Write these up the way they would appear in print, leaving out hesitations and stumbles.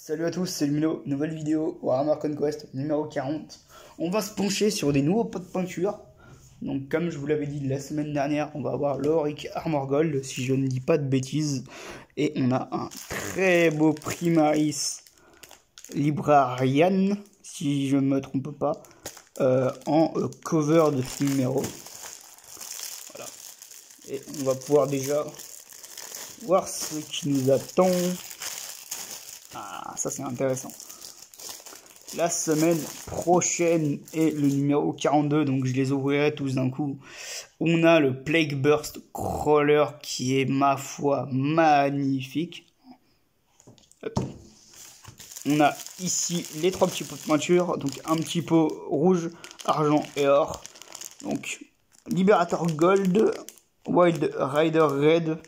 Salut à tous, c'est Lumino, nouvelle vidéo Warhammer Conquest numéro 40. On va se pencher sur des nouveaux pots de peinture. Donc comme je vous l'avais dit la semaine dernière, on va avoir l'Auric Armor Gold, si je ne dis pas de bêtises. Et on a un très beau Primaris Librarian, si je ne me trompe pas, en cover de ce numéro. Voilà. Et on va pouvoir déjà voir ce qui nous attend. Ah, ça c'est intéressant. La semaine prochaine est le numéro 42, donc je les ouvrirai tous d'un coup. On a le Plague Burst Crawler qui est, ma foi, magnifique. Hop. On a ici les trois petits pots de peinture, donc un petit pot rouge, argent et or. Donc Liberator Gold, Wild Rider Red,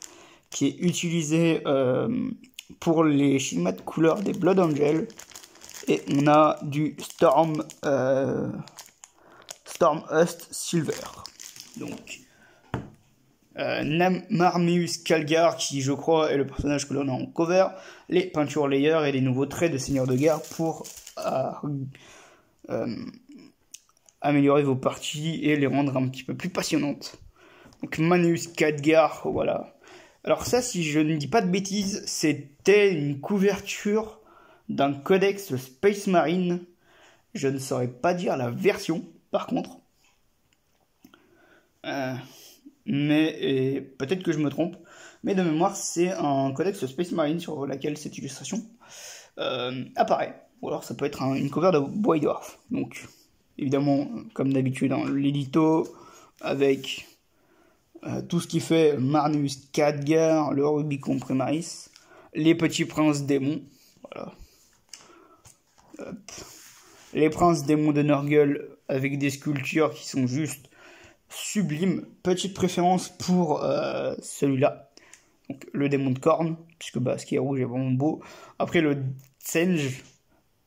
qui est utilisé pour les schémas de couleur des Blood Angel. Et on a du Stormust Silver. Donc Marmeus Calgar, qui je crois est le personnage que l'on a en cover, les peintures layers et les nouveaux traits de seigneur de guerre pour améliorer vos parties et les rendre un petit peu plus passionnantes. Donc Marmeus Calgar, voilà. Alors ça, si je ne dis pas de bêtises, c'était une couverture d'un codex Space Marine. Je ne saurais pas dire la version, par contre. Mais peut-être que je me trompe. Mais de mémoire, c'est un codex Space Marine sur laquelle cette illustration apparaît. Ou alors ça peut être une cover de White Dwarf. Donc, évidemment, comme d'habitude, hein, l'édito avec tout ce qui fait Marmeus Calgar, le Rubicon Primaris, les petits princes démons. Voilà. Hop. Les princes démons de Nurgle avec des sculptures qui sont juste sublimes. Petite préférence pour celui-là. Donc le démon de corne, puisque ce qui est rouge est vraiment beau. Après le Tsenge,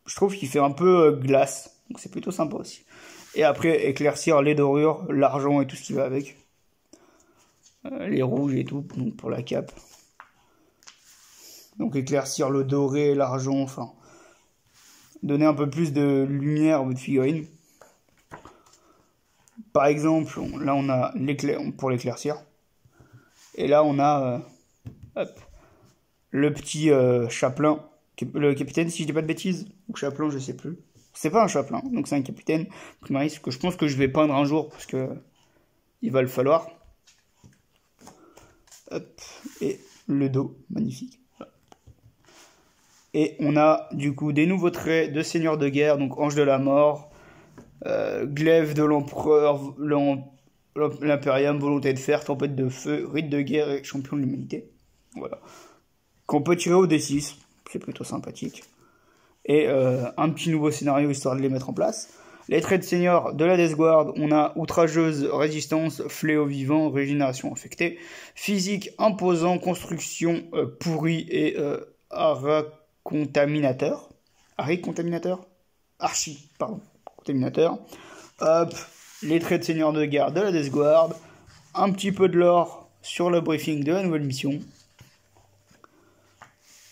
je trouve qu'il fait un peu glace. Donc c'est plutôt sympa aussi. Et après éclaircir les dorures, l'argent et tout ce qui va avec. Les rouges et tout, donc pour la cape. Donc éclaircir le doré, l'argent, enfin donner un peu plus de lumière à votre figurine. Par exemple, là on a l'éclair pour l'éclaircir. Et là on a le petit chapelain, le capitaine, si je dis pas de bêtises, ou chapelain, je sais plus. C'est pas un chapelain, donc c'est un capitaine Primaris que je pense que je vais peindre un jour parce que il va le falloir. Hop, et le dos, magnifique. Et on a du coup des nouveaux traits de seigneur de guerre, donc ange de la mort, glaive de l'empereur, l'impérium, volonté de fer, tempête de feu, rite de guerre et champion de l'humanité. Voilà. Qu'on peut tirer au D6, c'est plutôt sympathique. Et un petit nouveau scénario histoire de les mettre en place. Les traits de seigneur de la Death Guard, on a outrageuse, résistance, fléau vivant, régénération affectée, physique imposant, construction pourrie et contaminateur. Contaminateur. Hop, les traits de seigneur de guerre de la Death Guard, un petit peu de lore sur le briefing de la nouvelle mission.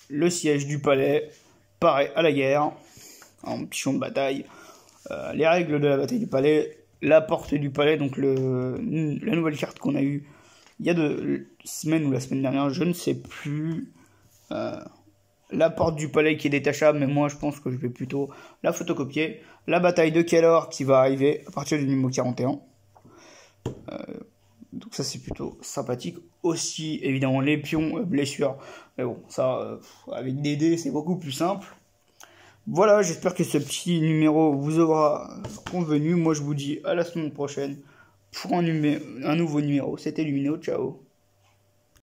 Le siège du palais, pareil à la guerre, en petit champ de bataille. Les règles de la bataille du palais, la porte du palais, donc la nouvelle carte qu'on a eue il y a 2 semaines ou la semaine dernière, je ne sais plus. La porte du palais qui est détachable, mais moi je pense que je vais plutôt la photocopier. La bataille de Kelor qui va arriver à partir du numéro 41. Donc ça c'est plutôt sympathique. Aussi évidemment les pions, blessures. Mais bon, ça avec des dés c'est beaucoup plus simple. Voilà, j'espère que ce petit numéro vous aura convenu. Moi je vous dis à la semaine prochaine pour un nouveau numéro. C'était Lumino, ciao.